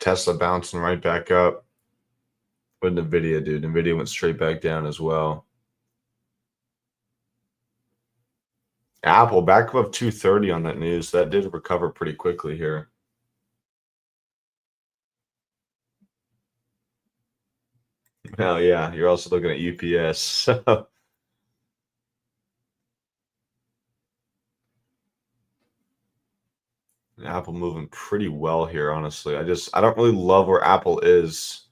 Tesla bouncing right back up. With NVDA, dude. NVDA went straight back down as well. Apple back above 230 on that news. That did recover pretty quickly here. Oh, yeah. You're also looking at UPS. Apple moving pretty well here, honestly. I don't really love where Apple is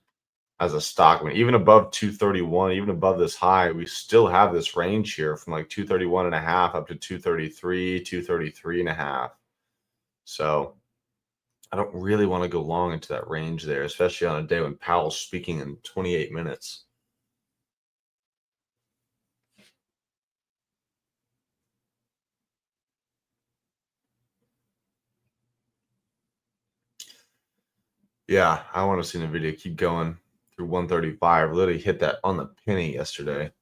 as a stock. I mean, even above 231, even above this high, we still have this range here from like 231 and a half up to 233, 233 and a half. So I don't really want to go long into that range there, especially on a day when Powell's speaking in 28 minutes. Yeah, I want to see NVIDIA keep going through 135. Literally hit that on the penny yesterday.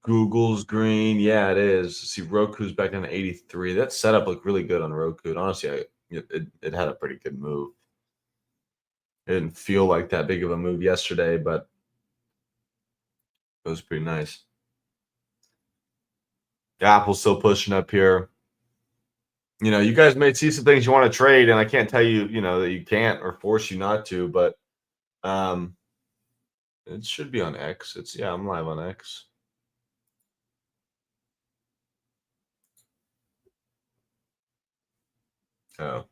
Google's green. Yeah, it is. See, Roku's back down to 83. That setup looked really good on Roku. And honestly, it had a pretty good move. It didn't feel like that big of a move yesterday, but it was pretty nice. Apple's still pushing up here. You guys may see some things you want to trade, and I can't tell you, that you can't or force you not to, but it should be on X. I'm live on X. Oh.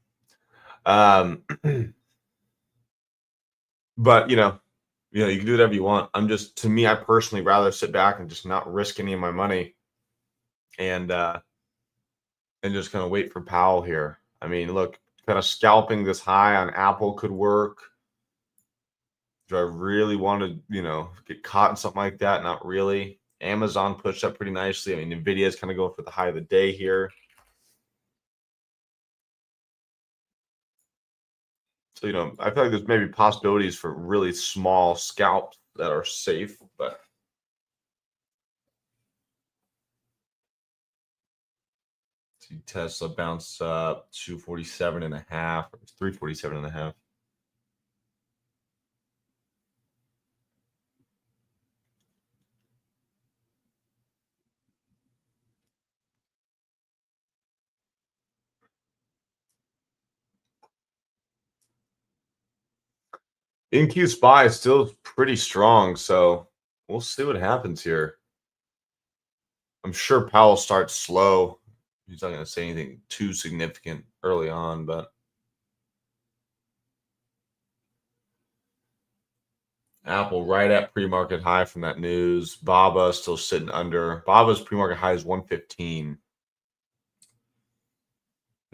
But you can do whatever you want. To me, I personally rather sit back and just not risk any of my money and just kind of wait for Powell here. I mean, look, kind of scalping this high on Apple could work. Do I really want to, get caught in something like that? Not really. Amazon pushed up pretty nicely. I mean, NVIDIA is kind of going for the high of the day here. So, I feel like there's maybe possibilities for really small scalps that are safe, but see Tesla bounce up 247 and a half, or 347 and a half. NQ SPY is still pretty strong, so we'll see what happens here. I'm sure Powell starts slow. He's not going to say anything too significant early on, but Apple right at pre-market high from that news. BABA still sitting under. BABA's pre-market high is 115.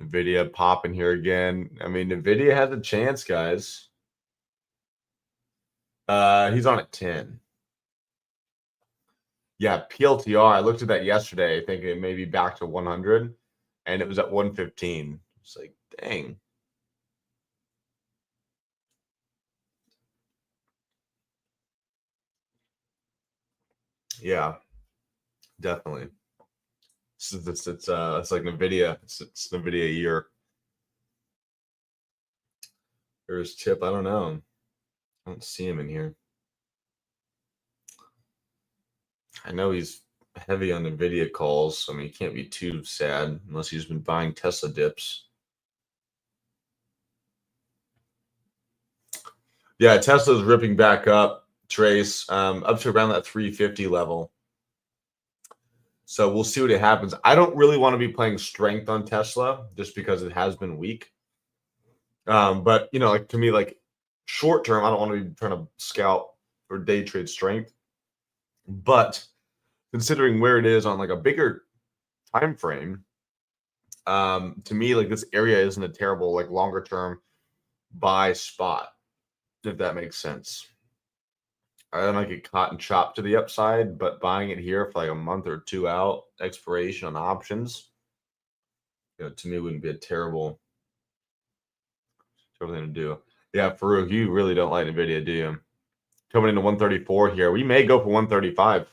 NVIDIA popping here again. I mean, NVIDIA has a chance, guys. He's on at 10. Yeah, PLTR. I looked at that yesterday, thinking it may be back to 100, and it was at 115. It's like, dang. Yeah, definitely. It's like NVIDIA. It's NVIDIA year. There's Chip. I don't know. I don't see him in here. I know he's heavy on NVIDIA calls. So, I mean, he can't be too sad unless he's been buying Tesla dips. Yeah, Tesla's ripping back up, Trace, up to around that 350 level. So we'll see what happens. I don't really want to be playing strength on Tesla just because it has been weak. But like to me, like short term, I don't want to be trying to scout or day trade strength. But considering where it is on like a bigger time frame, to me, like this area isn't a terrible like longer term buy spot, if that makes sense. I don't like get caught and chopped to the upside, but buying it here for like a month or two out expiration on options, to me wouldn't be a terrible thing to do. Yeah, Farouk, you really don't like NVIDIA, do you? Coming into 134 here. We may go for 135.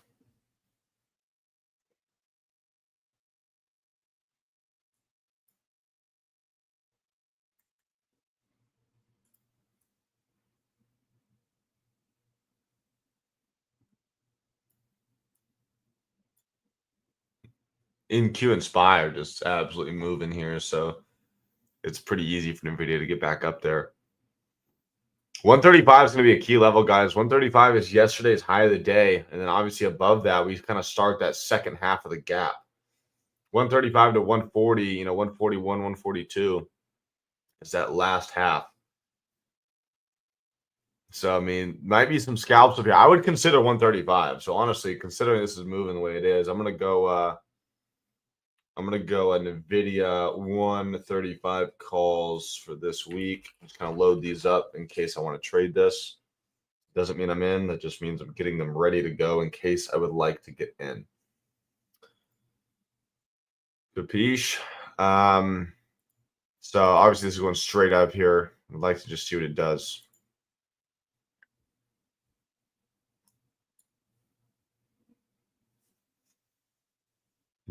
In Q and SPY are just absolutely moving here, so it's pretty easy for NVIDIA to get back up there. 135 is going to be a key level, guys. 135 is yesterday's high of the day, and then obviously above that, we kind of start that second half of the gap. 135 to 140, 141, 142 is that last half. So, I mean, might be some scalps up here. I would consider 135. So, honestly, considering this is moving the way it is, I'm gonna go a NVIDIA 135 calls for this week. Just kind of load these up in case I want to trade this. Doesn't mean I'm in. That just means I'm getting them ready to go in case I would like to get in. Capiche. So obviously this is going straight up here. I'd like to just see what it does.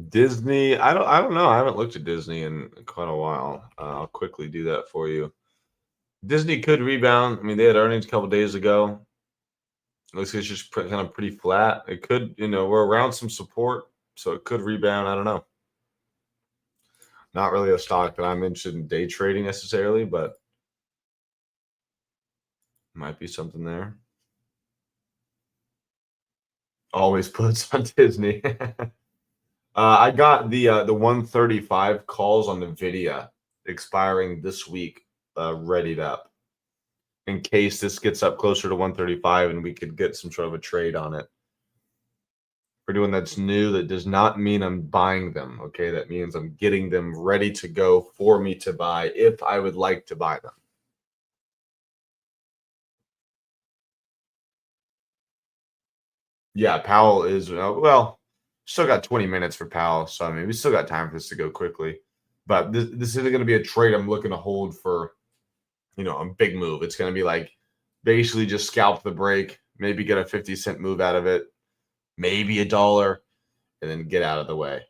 Disney, I don't know. I haven't looked at Disney in quite a while. I'll quickly do that for you. Disney could rebound. I mean, they had earnings a couple days ago. It looks like it's just kind of pretty flat. It could, we're around some support, so it could rebound. I don't know. Not really a stock that I'm interested in day trading necessarily, but might be something there. Always puts on Disney. I got the 135 calls on NVIDIA expiring this week, readied up in case this gets up closer to 135 and we could get some sort of a trade on it. For anyone that's new, that does not mean I'm buying them. Okay, that means I'm getting them ready to go for me to buy if I would like to buy them. Yeah, Powell is still got 20 minutes for Powell, so I mean we still got time for this to go quickly. But this isn't going to be a trade I'm looking to hold for, a big move. It's going to be like basically just scalp the break, maybe get a 50-cent move out of it, maybe $1, and then get out of the way.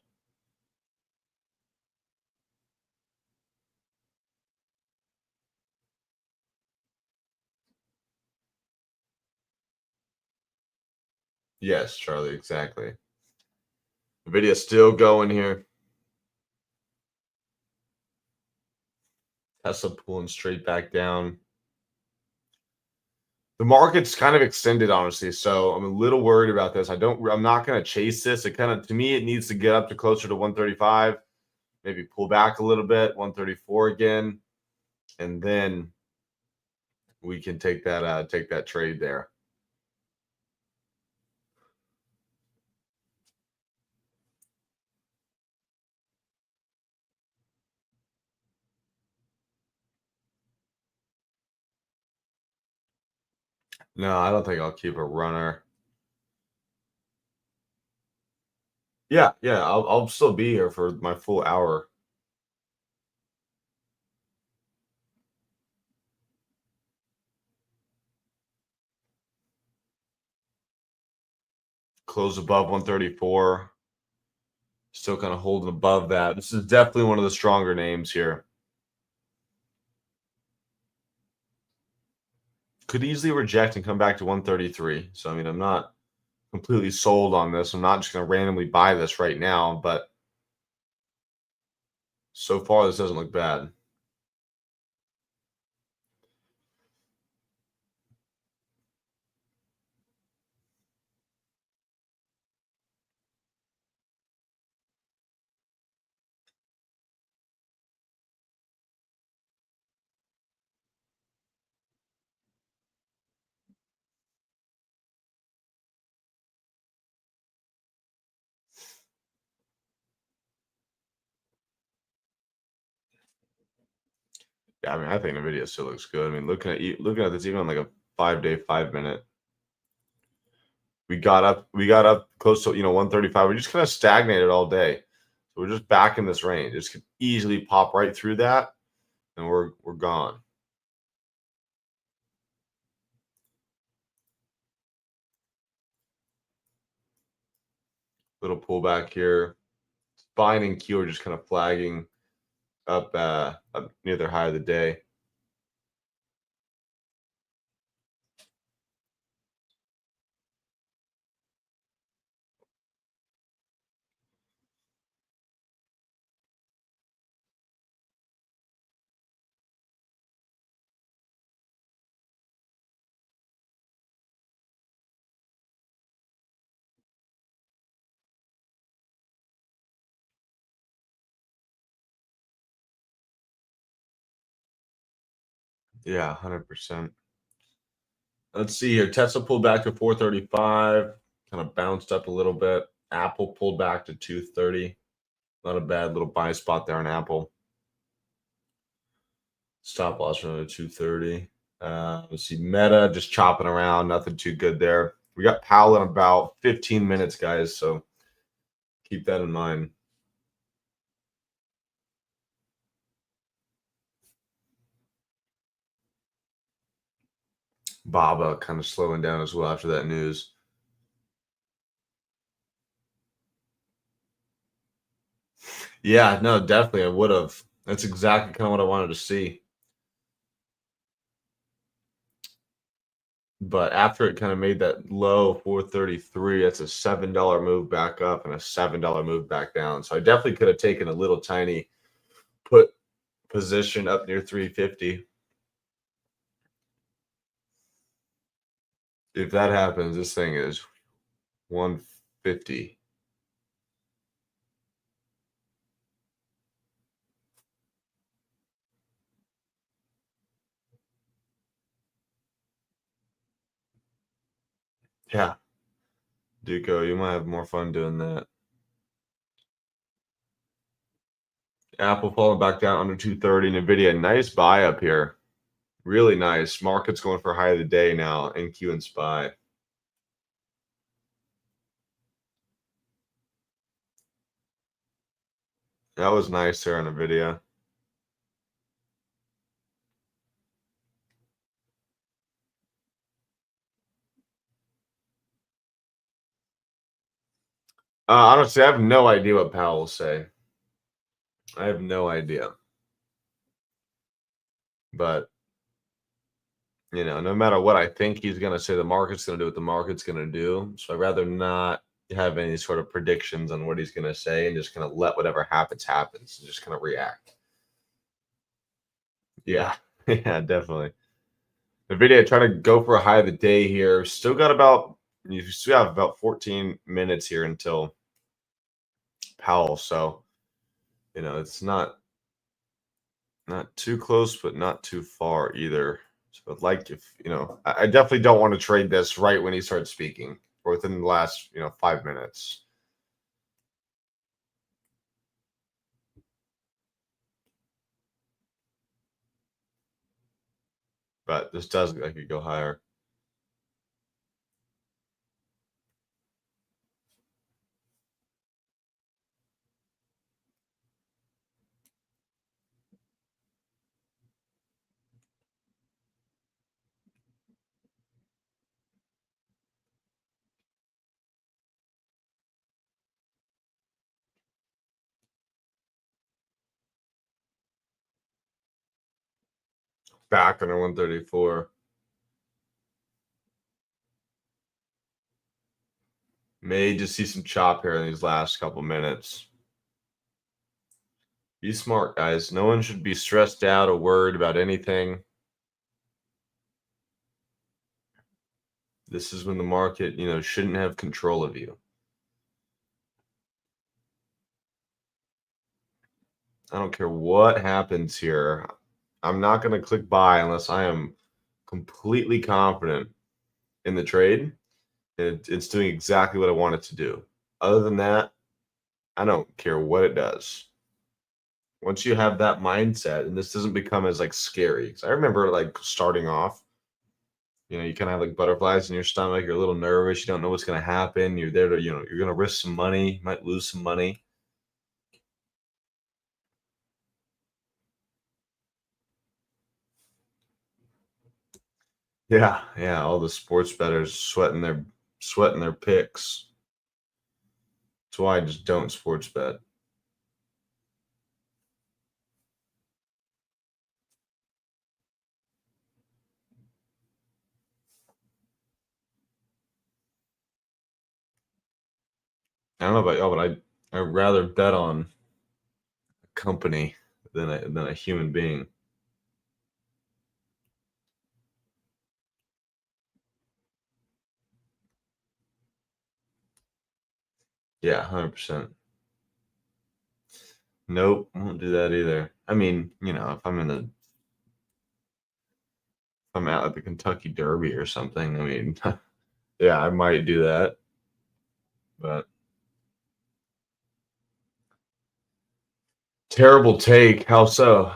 Yes, Charlie, exactly. The video's still going here. Tesla pulling straight back down. The market's kind of extended, honestly, so I'm a little worried about this. I'm not going to chase this. To me, it needs to get up to closer to 135, maybe pull back a little bit, 134 again, and then we can take that trade there. No, I don't think I'll keep a runner. Yeah, I'll still be here for my full hour. Close above 134. Still kind of holding above that. This is definitely one of the stronger names here. Could easily reject and come back to 133. So, I mean, I'm not completely sold on this. I'm not just going to randomly buy this right now, but so far this doesn't look bad. Yeah, I mean, I think the video still looks good. I mean, looking at this even on like a 5-day, 5-minute. We got up close to 135. We just kind of stagnated all day. So we're just back in this range. This could easily pop right through that, and we're gone. Little pullback here. Buying and Q are just kind of flagging up near their high of the day. Yeah, 100%. Let's see here. Tesla pulled back to 435, kind of bounced up a little bit. Apple pulled back to 230. Not a bad little buy spot there on Apple. Stop loss around 230. Let's see. Meta just chopping around. Nothing too good there. We got Powell in about 15 minutes, guys. So keep that in mind. Baba kind of slowing down as well after that news. Yeah, no, definitely. I would have. That's exactly kind of what I wanted to see. But after it kind of made that low 433, that's a $7 move back up and a $7 move back down. So I definitely could have taken a little tiny put position up near 350. If that happens, this thing is 150. Yeah. Duco, you might have more fun doing that. Apple falling back down under 230. NVDA, nice buy up here. Really nice. Market's going for high of the day now. NQ and SPY. That was nice there on NVIDIA. Honestly, I have no idea what Powell will say. I have no idea. But, no matter what I think he's going to say, the market's going to do what the market's going to do. So I'd rather not have any sort of predictions on what he's going to say and just kind of let whatever happens and just kind of react. Yeah. Yeah, definitely. NVIDIA trying to go for a high of the day here. You still have about 14 minutes here until Powell. So, it's not too close, but not too far either. So like I definitely don't want to trade this right when he starts speaking or within the last, 5 minutes. But this does look like it could go higher. Back under 134. May just see some chop here in these last couple minutes. Be smart, guys. No one should be stressed out or worried about anything. This is when the market, shouldn't have control of you. I don't care what happens here. I'm not going to click buy unless I am completely confident in the trade. It's doing exactly what I want it to do. Other than that, I don't care what it does. Once you have that mindset, and this doesn't become as scary. Because I remember starting off, You kind of have like butterflies in your stomach. You're a little nervous. You don't know what's going to happen. You're there to, you're going to risk some money. You might lose some money. Yeah, yeah. All the sports bettors sweating their picks. That's why I just don't sports bet. I don't know about y'all, but I'd rather bet on a company than a human being. Yeah, 100%. Nope, won't do that either. I mean, if I'm out at the Kentucky Derby or something, I mean, yeah, I might do that. But terrible take. How so?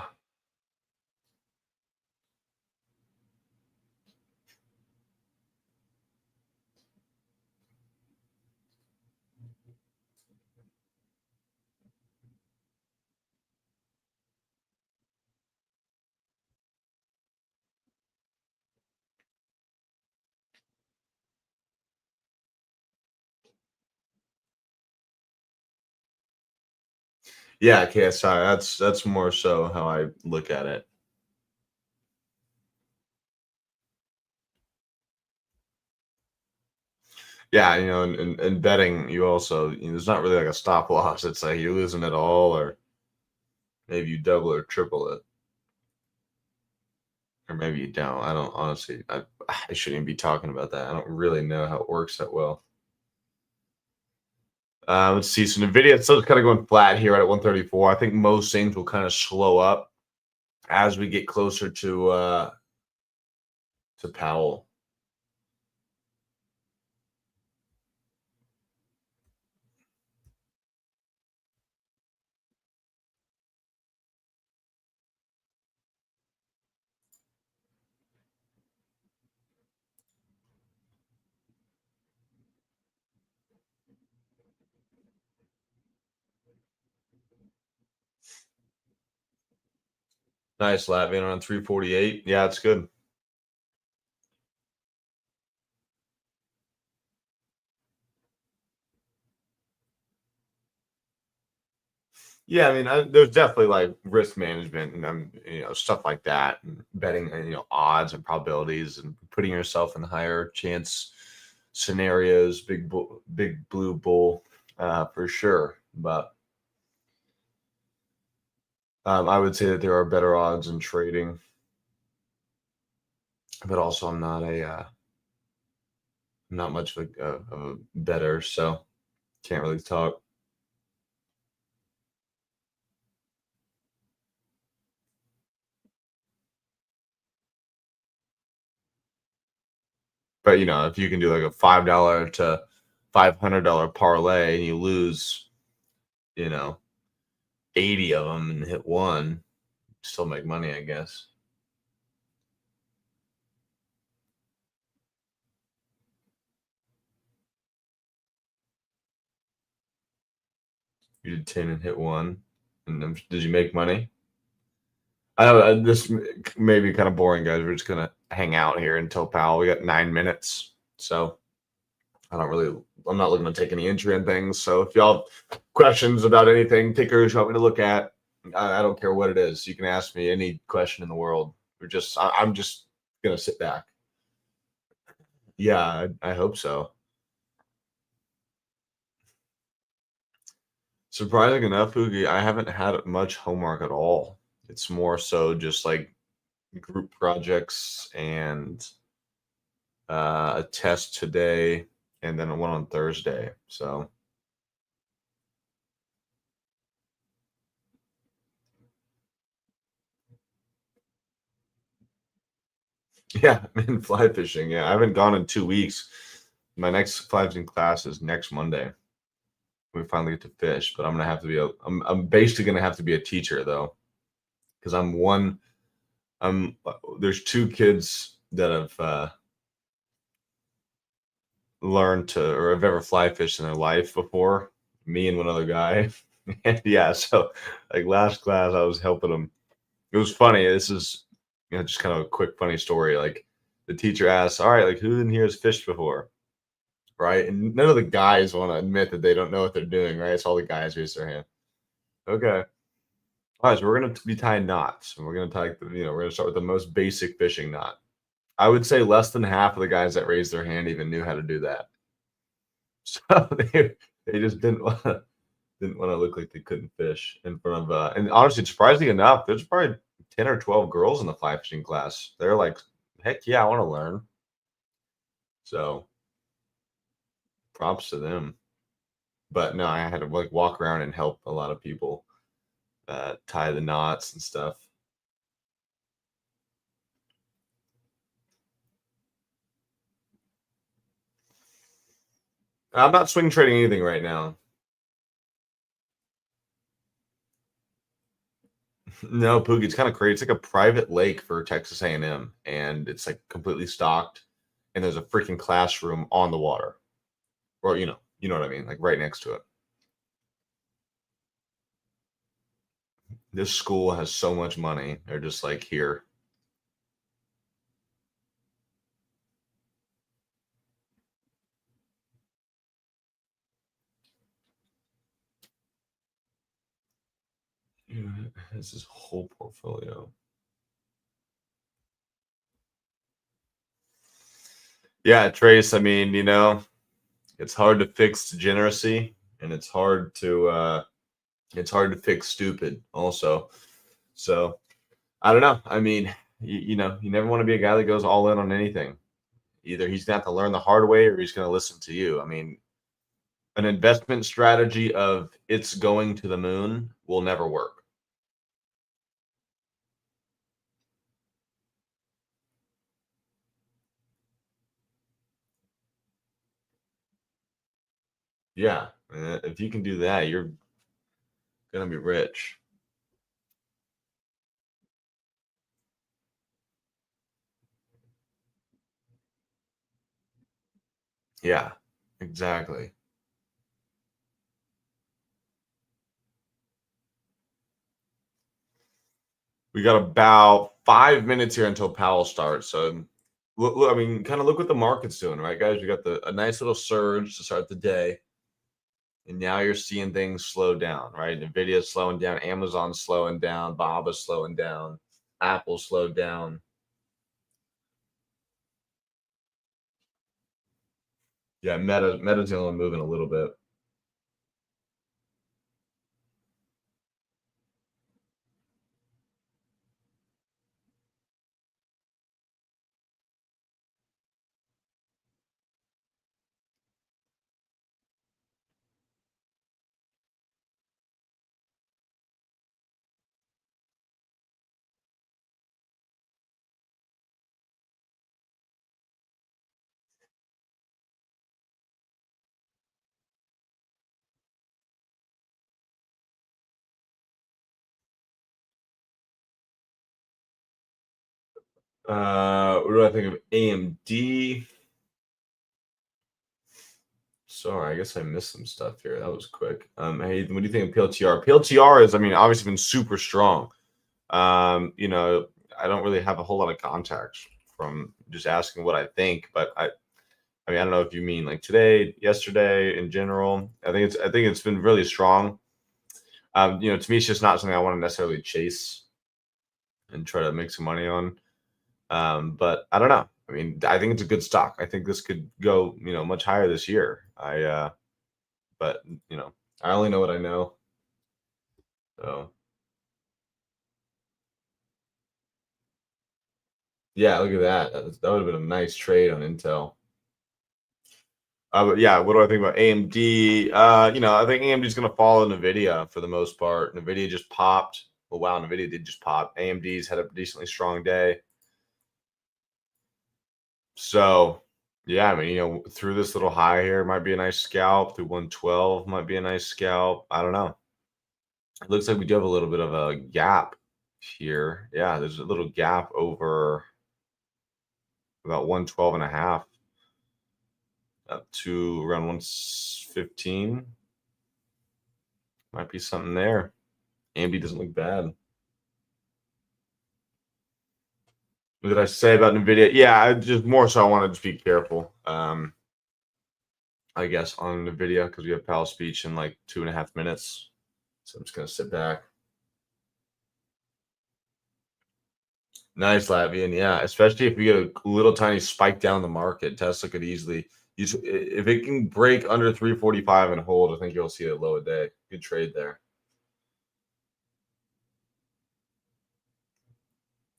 Yeah, KSI. That's more so how I look at it. Yeah, and betting, you also, there's not really like a stop loss. It's like you're losing it all, or maybe you double or triple it, or maybe you don't. I don't honestly. I shouldn't even be talking about that. I don't really know how it works that well. Let's see. So NVIDIA still kind of going flat here at 134. I think most things will kind of slow up as we get closer to Powell. Nice Latvian on 348. Yeah, it's good. Yeah, I mean, there's definitely like risk management and stuff like that, and betting, odds and probabilities, and putting yourself in higher chance scenarios. Big blue bull, for sure. But I would say that there are better odds in trading, but also I'm not much of a bettor, so can't really talk. But if you can do like a $5 to $500 parlay and you lose, you know, 80 of them and hit one, still make money, I guess. You did 10 and hit one. And then, did you make money? I know this may be kind of boring, guys. We're just gonna hang out here until Powell. We got 9 minutes, so I'm not looking to take any entry in things. So if y'all have questions about anything, tickers you want me to look at, I don't care what it is. You can ask me any question in the world. I'm just gonna sit back. Yeah, I hope so. Surprising enough, Pookie, I haven't had much homework at all. It's more so just like group projects and a test today, and then one on Thursday. So yeah, I'm in fly fishing. Yeah, I haven't gone in 2 weeks. My next fly fishing class is next Monday. We finally get to fish, but I'm basically gonna have to be a teacher though, because I'm there's two kids that have learned to or have ever fly fished in their life before. Me and one other guy. And yeah, so like last class I was helping them. It was funny. This is just kind of a quick funny story. Like the teacher asked, "All right, like who in here has fished before?" Right? And none of the guys want to admit that they don't know what they're doing, right? So all the guys raise their hand. Okay. All right, so we're gonna be tying knots, and we're gonna tie, we're gonna start with the most basic fishing knot. I would say less than half of the guys that raised their hand even knew how to do that. So they just didn't want to look like they couldn't fish in front of and honestly, surprisingly enough, there's probably 10 or 12 girls in the fly fishing class. They're like, heck yeah, I want to learn. So props to them. But no, I had to like walk around and help a lot of people tie the knots and stuff. I'm not swing trading anything right now. No, Pookie, it's kind of crazy. It's like a private lake for Texas A&M, and it's like completely stocked, and there's a freaking classroom on the water, or you know what I mean, like right next to it. This school has so much money. They're just like here. This is whole portfolio. Yeah, Trace. I mean, it's hard to fix degeneracy, and it's hard to fix stupid also. So I don't know. I mean, you never want to be a guy that goes all in on anything. Either he's gonna have to learn the hard way, or he's gonna listen to you. I mean, an investment strategy of it's going to the moon will never work. Yeah, if you can do that, you're gonna be rich. Yeah, exactly. We got about 5 minutes here until Powell starts. So, I mean, kind of look what the market's doing, right, guys? We got a nice little surge to start the day, and now you're seeing things slow down, right? Nvidia's slowing down, Amazon's slowing down, Baba's slowing down, Apple slowed down. Yeah, Meta's the only one moving a little bit. What do I think of AMD? Sorry, I guess I missed some stuff here. That was quick. Hey, what do you think of PLTR? PLTR is, I mean, obviously been super strong. I don't really have a whole lot of context from just asking what I think, but I mean, I don't know if you mean like today, yesterday, in general. I think it's been really strong. To me, it's just not something I want to necessarily chase and try to make some money on. But I don't know. I mean, I think it's a good stock. I think this could go, much higher this year. But I only know what I know. So yeah, look at that. That would have been a nice trade on Intel. But yeah, what do I think about AMD? I think AMD is going to follow NVIDIA for the most part. NVIDIA just popped. Well, wow, NVIDIA did just pop. AMD's had a decently strong day. So, yeah, I mean, through this little high here might be a nice scalp. Through 112 might be a nice scalp. I don't know. It looks like we do have a little bit of a gap here. Yeah, there's a little gap over about 112 and a half. to around 115. Might be something there. AMD doesn't look bad. What did I say about NVIDIA? Yeah, I just more so I want to just be careful. I guess on NVIDIA because we have Powell speech in like 2.5 minutes. So I'm just gonna sit back. Nice, Latvian. Yeah, especially if we get a little tiny spike down the market, Tesla could easily use if it can break under 345 and hold. I think you'll see a low a day. Good trade there.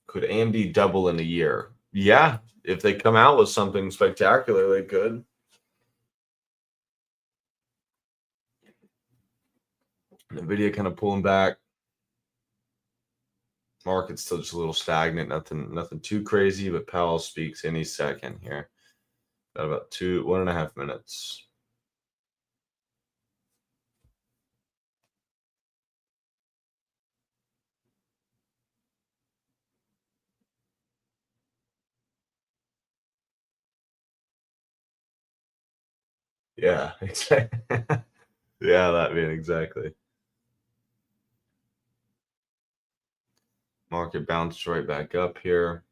Could AMD double in a year? Yeah, if they come out with something spectacular, they could. NVIDIA kind of pulling back. Market's still just a little stagnant. Nothing too crazy, but Powell speaks any second here. Got about 1.5 minutes. Yeah, exactly. Yeah, that mean exactly. Market bounced right back up here.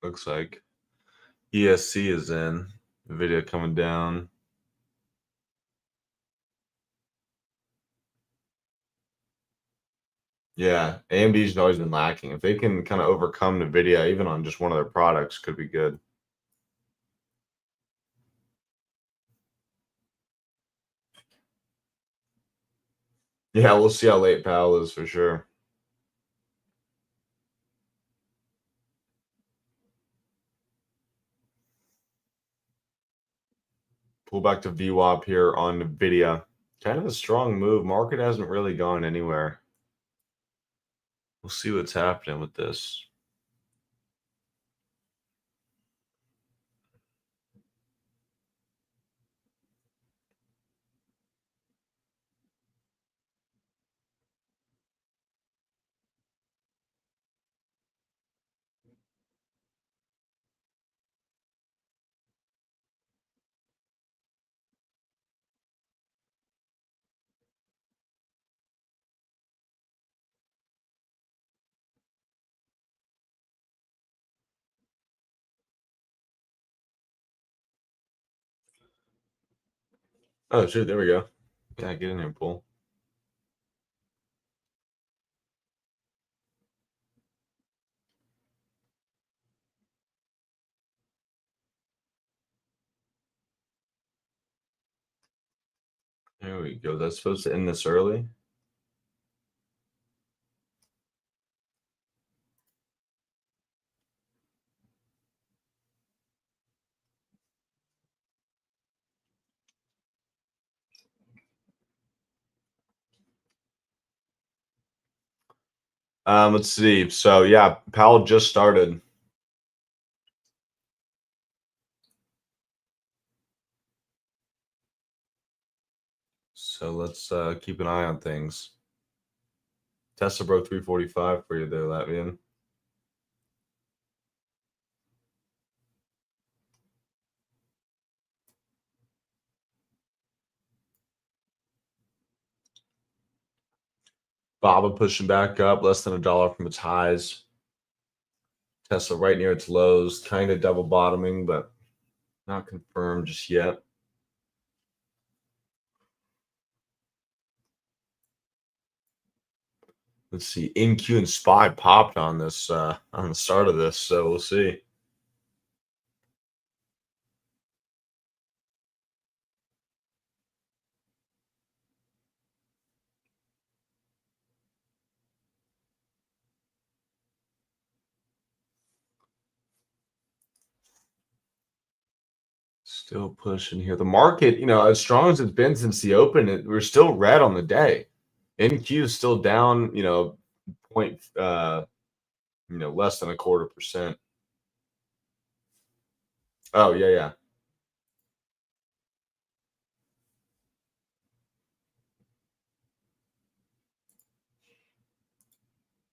Looks like ESC is in. The video coming down. Yeah, AMD's always been lacking. If they can kind of overcome the video, even on just one of their products, could be good. Yeah, we'll see how late Powell is for sure. Pull back to VWAP here on NVIDIA. Kind of a strong move. Market hasn't really gone anywhere. We'll see what's happening with this. Oh, shoot. There we go. Yeah, get in here, Pull. There we go. That's supposed to end this early. Let's see. So yeah, Powell just started. So let's keep an eye on things. Tesla broke 345 for you there, Latvian. Baba pushing back up, less than $1 from its highs. Tesla right near its lows, kind of double bottoming, but not confirmed just yet. Let's see. NQ and SPY popped on this on the start of this, so we'll see. Still pushing here. The market, as strong as it's been since the open, we're still red on the day. NQ is still down, point less than 0.25%. Oh, yeah, yeah.